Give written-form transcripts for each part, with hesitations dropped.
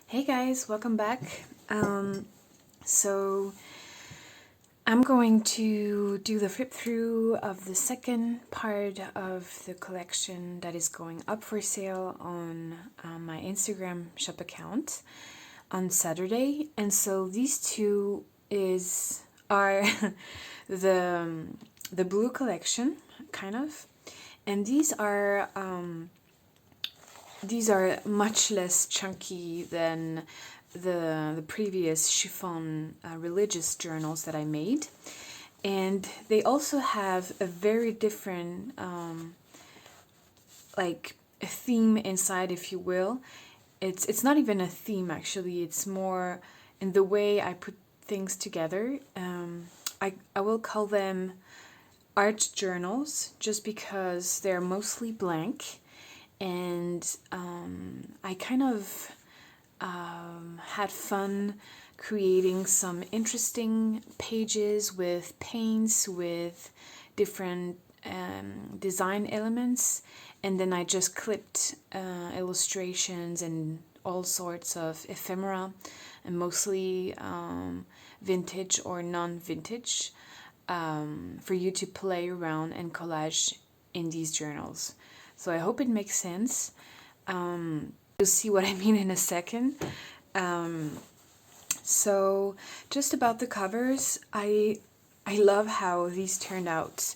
Hey guys, welcome back. So I'm going to do the flip through of the second part of the collection that is going up for sale on my Instagram shop account on Saturday. And so these two are the blue collection, kind of, and these are much less chunky than the previous chiffon religious journals that I made. And they also have a very different like a theme inside, if you will. It's not even a theme actually, it's more in the way I put things together. I will call them art journals just because they're mostly blank. And I kind of had fun creating some interesting pages with paints, with different design elements, and then I just clipped illustrations and all sorts of ephemera, and mostly vintage or non-vintage, for you to play around and collage in these journals. So I hope it makes sense. You'll see what I mean in a second. So just about the covers, I love how these turned out.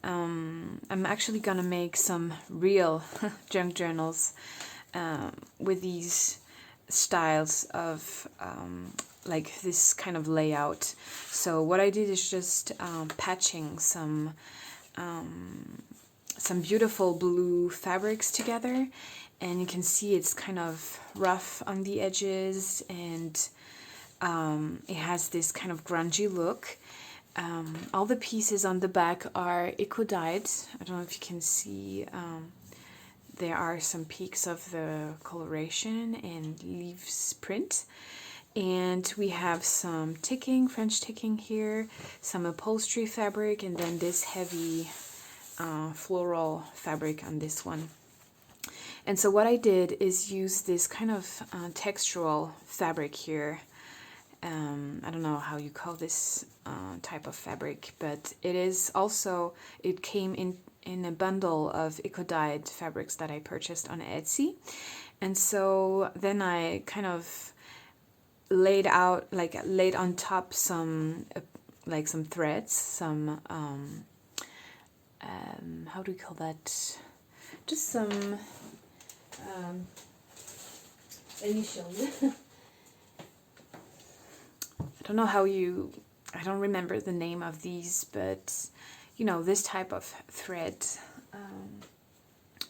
I'm actually gonna make some real junk journals with these styles of like this kind of layout. So what I did is just patching some beautiful blue fabrics together, and you can see it's kind of rough on the edges, and it has this kind of grungy look. All the pieces on the back are eco-dyed. I don't know if you can see, there are some peaks of the coloration and leaves print. And we have some ticking, French ticking here, some upholstery fabric, and then this heavy floral fabric on this one. And so what I did is use this kind of textural fabric here. I don't know how you call this type of fabric, but it came in a bundle of eco-dyed fabrics that I purchased on Etsy. And so then I kind of laid on top some some threads, some how do we call that? Just some initials. I don't remember the name of these, but you know, this type of thread.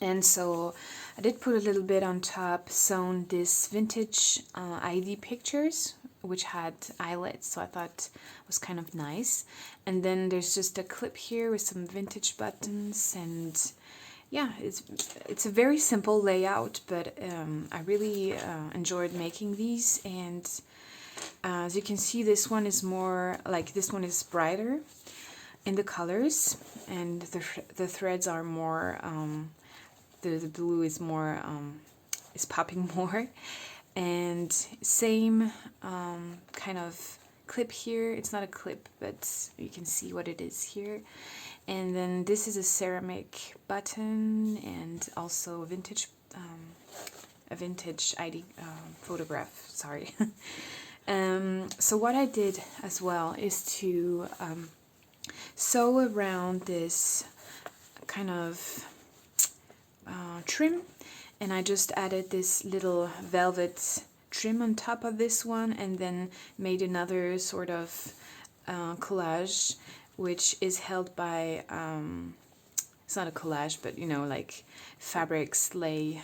And so I did put a little bit on top, sewn this vintage ID pictures, which had eyelets, so I thought it was kind of nice. And then there's just a clip here with some vintage buttons, and yeah, it's a very simple layout, but I really enjoyed making these. And as you can see, this one is brighter in the colors, and the threads are more the blue is more is popping more. And same kind of clip here. It's not a clip, but you can see what it is here. And then this is a ceramic button, and also a vintage ID photograph. Sorry. So what I did as well is to sew around this kind of trim, and I just added this little velvet trim on top of this one, and then made another sort of collage, which is held by it's not a collage, but you know, like fabrics lay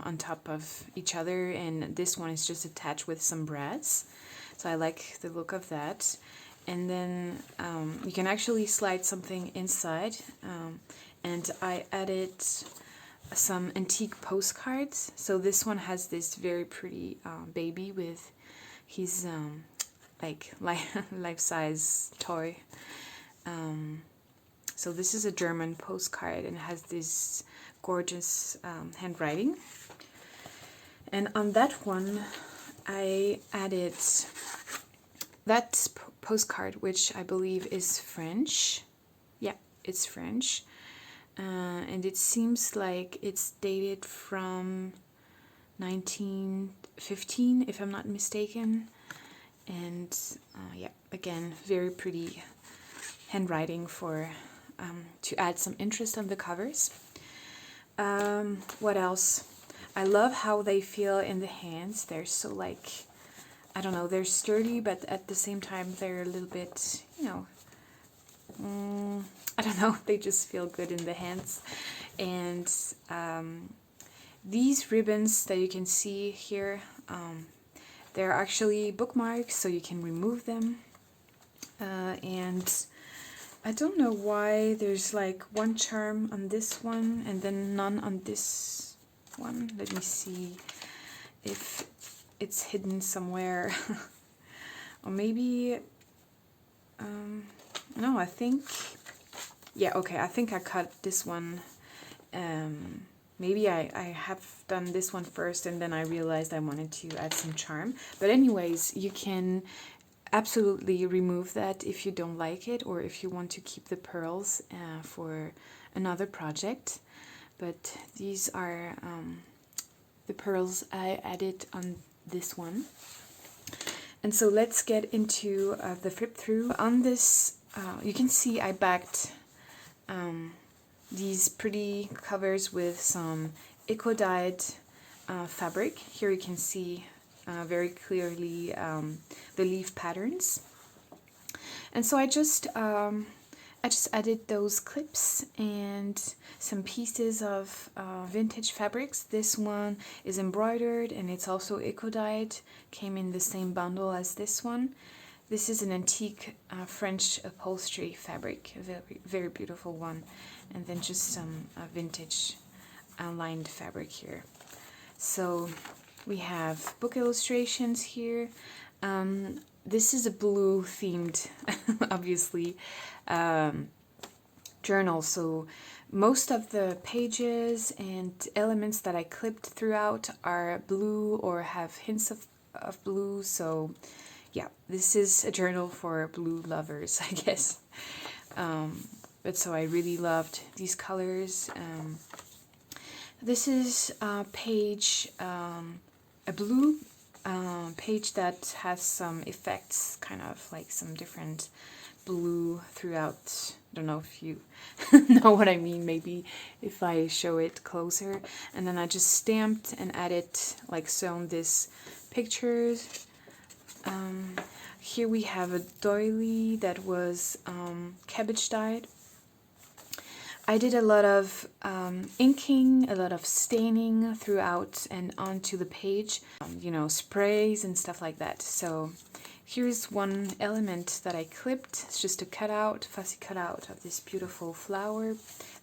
on top of each other, and this one is just attached with some brads, so I like the look of that. And then you can actually slide something inside, and I added some antique postcards. So this one has this very pretty baby with his life-size toy. So this is a German postcard, and it has this gorgeous handwriting. And on that one, I added that postcard, which I believe is French. Yeah, it's French. And it seems like it's dated from 1915, if I'm not mistaken. And yeah, again, very pretty handwriting for to add some interest on the covers. What else? I love how they feel in the hands. They're so like, I don't know, they're sturdy, but at the same time they're a little bit, you know, I don't know, they just feel good in the hands. And these ribbons that you can see here, they're actually bookmarks, so you can remove them. And I don't know why there's like one charm on this one and then none on this one. Let me see if it's hidden somewhere. Or maybe, no, I think, yeah, okay, I think I cut this one. Maybe I have done this one first and then I realized I wanted to add some charm. But anyways, you can absolutely remove that if you don't like it, or if you want to keep the pearls for another project. But these are the pearls I added on this one. And so let's get into the flip through. On this, you can see I backed these pretty covers with some eco-dyed fabric. Here you can see very clearly the leaf patterns. And so I just added those clips and some pieces of vintage fabrics. This one is embroidered and it's also eco-dyed, came in the same bundle as this one. This is an antique French upholstery fabric, a very, very beautiful one. And then just some vintage lined fabric here. So we have book illustrations here. This is a blue themed, obviously, journal. So most of the pages and elements that I clipped throughout are blue or have hints of blue. So yeah, this is a journal for blue lovers, I guess. But so I really loved these colors. This is a page, a blue page that has some effects, kind of like some different blue throughout. I don't know if you know what I mean, maybe if I show it closer. And then I just stamped and added, like sewn this pictures. Here we have a doily that was cabbage dyed. I did a lot of inking, a lot of staining throughout and onto the page, you know, sprays and stuff like that. So here's one element that I clipped. It's just a cutout, fussy cutout of this beautiful flower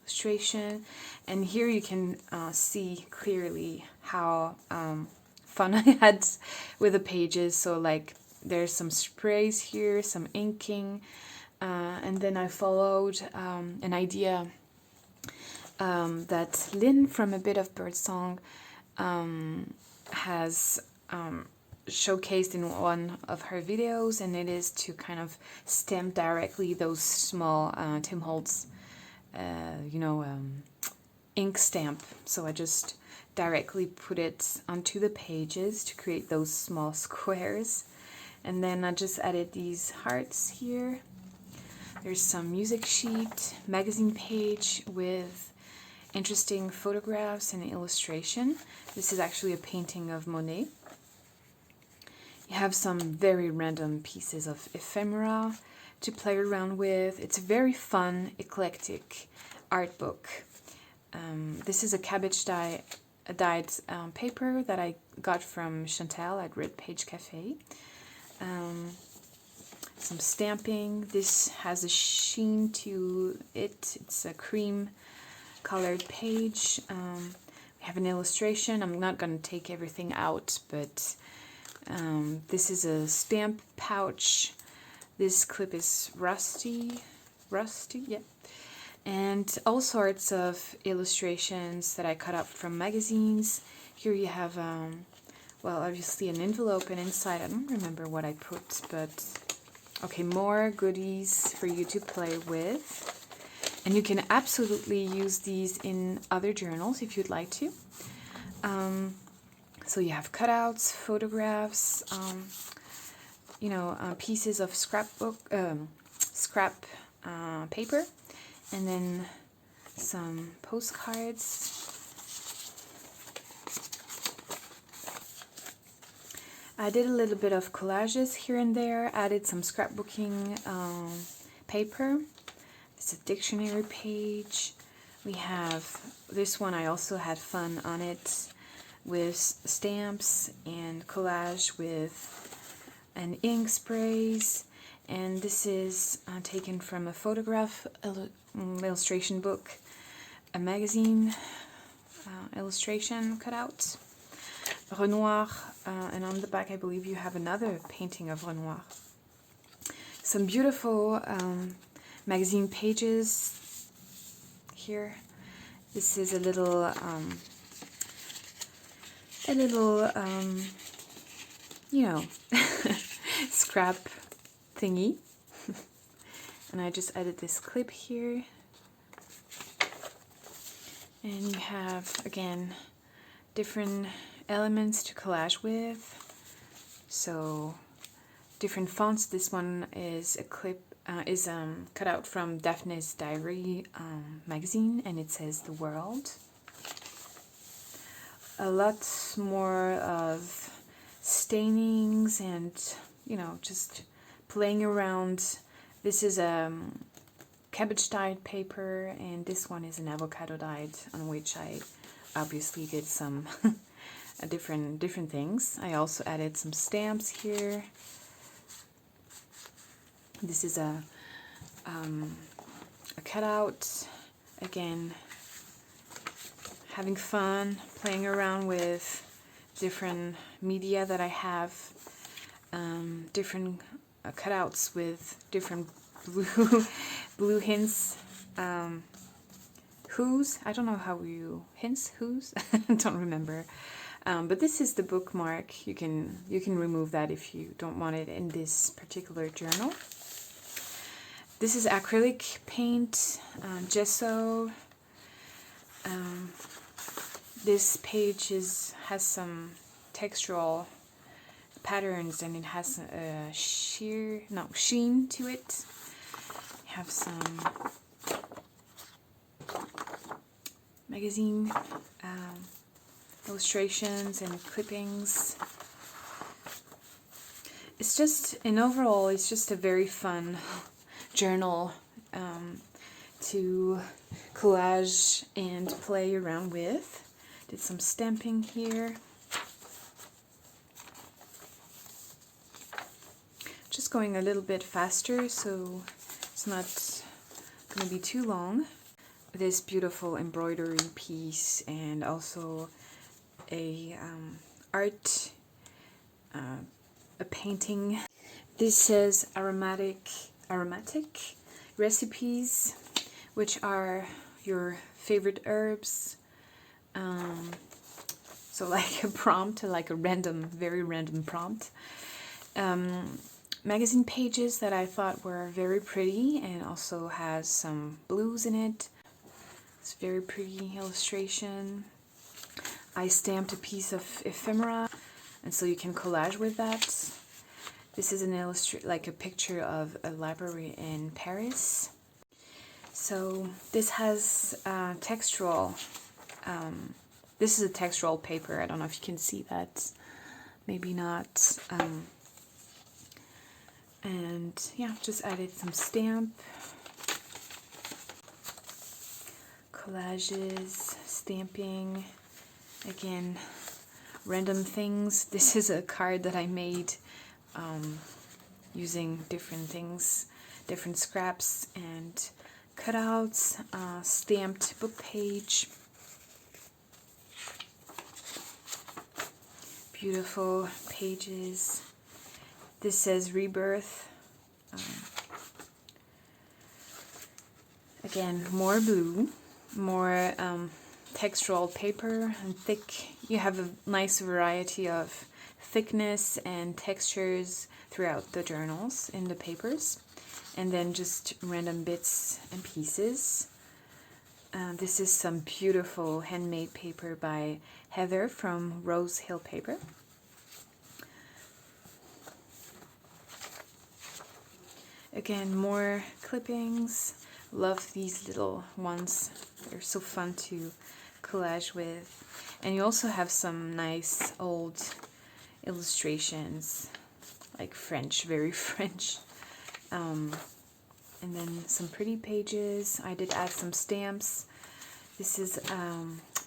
illustration. And here you can see clearly how fun I had with the pages. So like there's some sprays here, some inking, and then I followed an idea that Lynn from A Bit of Birdsong has showcased in one of her videos, and it is to kind of stamp directly those small Tim Holtz, you know, ink stamp. So I just directly put it onto the pages to create those small squares. And then I just added these hearts here. There's some music sheet, magazine page with interesting photographs and illustration. This is actually a painting of Monet. You have some very random pieces of ephemera to play around with. It's a very fun, eclectic art book. This is a cabbage dyed paper that I got from Chantal at Red Page Cafe. Some stamping. This has a sheen to it. It's a cream colored page. We have an illustration. I'm not going to take everything out, but this is a stamp pouch. This clip is rusty, yeah. And all sorts of illustrations that I cut up from magazines. Here you have well, obviously an envelope, and inside, I don't remember what I put, but okay, more goodies for you to play with. And you can absolutely use these in other journals if you'd like to. So you have cutouts, photographs, pieces of scrap paper, and then some postcards. I did a little bit of collages here and there, added some scrapbooking paper. It's a dictionary page. We have this one, I also had fun on it with stamps and collage with an ink sprays. And this is taken from a photograph illustration book, a magazine illustration cutout. Renoir, and on the back I believe you have another painting of Renoir. Some beautiful magazine pages here. This is a little scrap thingy. And I just added this clip here. And you have, again, different elements to collage with. So different fonts. This one is a clip, cut out from Daphne's Diary magazine, and it says The World. A lot more of stainings and, just playing around. This is a cabbage dyed paper, and this one is an avocado dyed, on which I obviously did some different things. I also added some stamps here. This is a cutout, again, having fun, playing around with different media that I have, different cutouts with different blue hints, whos, I don't know how you, hints, whos, I don't remember. But this is the bookmark. You can remove that if you don't want it in this particular journal. This is acrylic paint, gesso. This page has some textural patterns, and it has a sheen to it. You have some magazine illustrations and clippings. It's just, in overall, it's just a very fun journal to collage and play around with. Did some stamping here. Just going a little bit faster so it's not going to be too long. This beautiful embroidery piece, and also a a painting. This says aromatic recipes, which are your favorite herbs. So like a prompt, like a very random prompt. Magazine pages that I thought were very pretty, and also has some blues in it. It's very pretty illustration. I stamped a piece of ephemera, and so you can collage with that. This is like a picture of a library in Paris. So this has textural. This is a textural paper. I don't know if you can see that. Maybe not. And yeah, just added some stamp. Collages, stamping. Again, random things. This is a card that I made using different things, different scraps and cutouts, stamped book page. Beautiful pages. This says Rebirth. Again, more blue, more textural paper and thick you have a nice variety of thickness and textures throughout the journals in the papers, and then just random bits and pieces. This is some beautiful handmade paper by Heather from Rose Hill Paper. Again, more clippings. Love these little ones. They're so fun to collage with. And you also have some nice old illustrations, like French, very French. And then some pretty pages. I did add some stamps. This is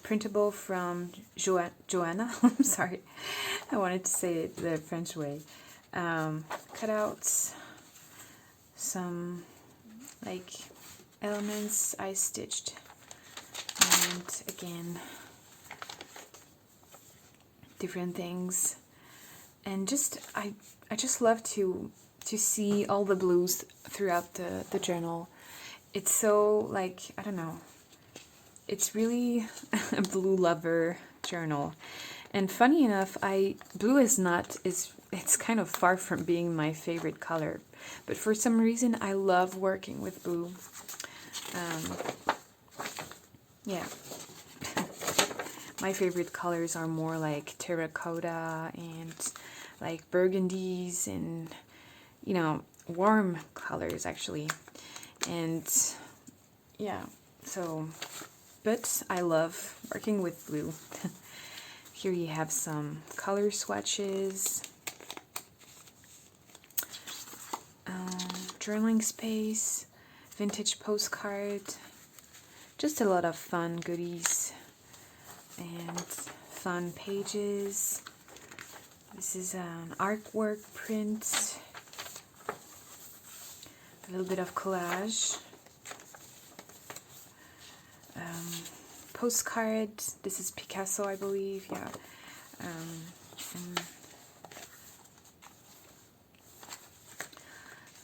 printable from Joanna. I'm sorry, I wanted to say it the French way. Cutouts, some like elements I stitched, and again different things. And just I just love to see all the blues throughout the journal. It's so, like, I don't know, it's really a blue lover journal. And funny enough, blue it's kind of far from being my favorite color, but for some reason I love working with blue. Yeah. My favorite colors are more like terracotta and like burgundies and, you know, warm colors actually. And yeah, so, but I love working with blue. Here you have some color swatches, journaling space, vintage postcard, just a lot of fun goodies and fun pages. This is an artwork print, a little bit of collage, postcard. This is Picasso, I believe, yeah. And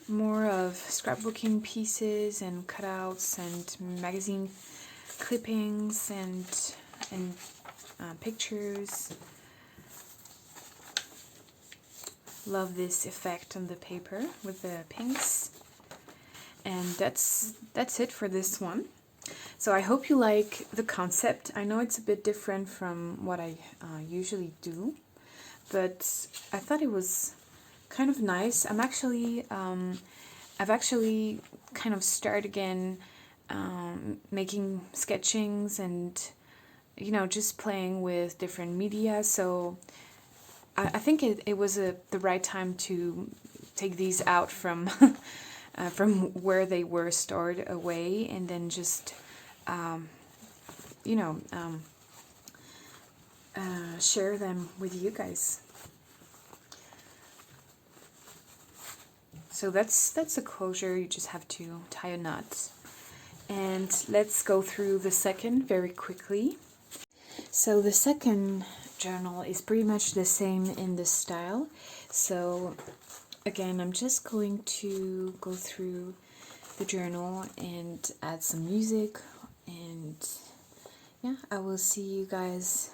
more of scrapbooking pieces and cutouts and magazine clippings and pictures. Love this effect on the paper with the pinks. And that's it for this one. So I hope you like the concept. I know it's a bit different from what I usually do, but I thought it was kind of nice. I've actually kind of started again making sketchings and, you know, just playing with different media. So I think it was the right time to take these out from from where they were stored away, and then just you know, share them with you guys. So that's a closure. You just have to tie a knot. And let's go through the second very quickly. So the second journal is pretty much the same in the style. So again, I'm just going to go through the journal and add some music, and yeah, I will see you guys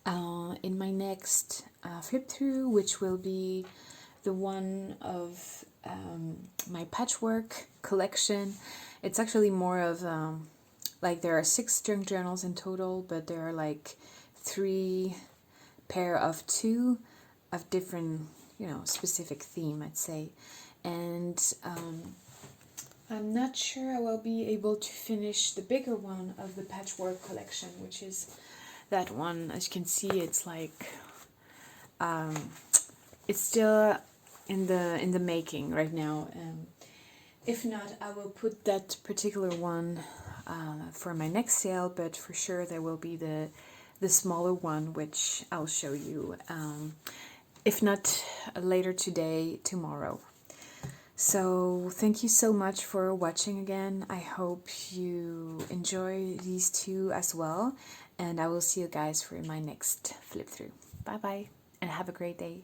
in my next flip through, which will be the one of my patchwork collection. It's actually more of like there are 6 junk journals in total, but there are like 3 pair of 2 of different, you know, specific theme, I'd say. And I'm not sure I will be able to finish the bigger one of the patchwork collection, which is that one. As you can see, it's like it's still in the making right now. If not, I will put that particular one for my next sale, but for sure there will be the smaller one, which I'll show you, if not later today, tomorrow. So thank you so much for watching again. I hope you enjoy these 2 as well, and I will see you guys for my next flip through. Bye bye, and have a great day.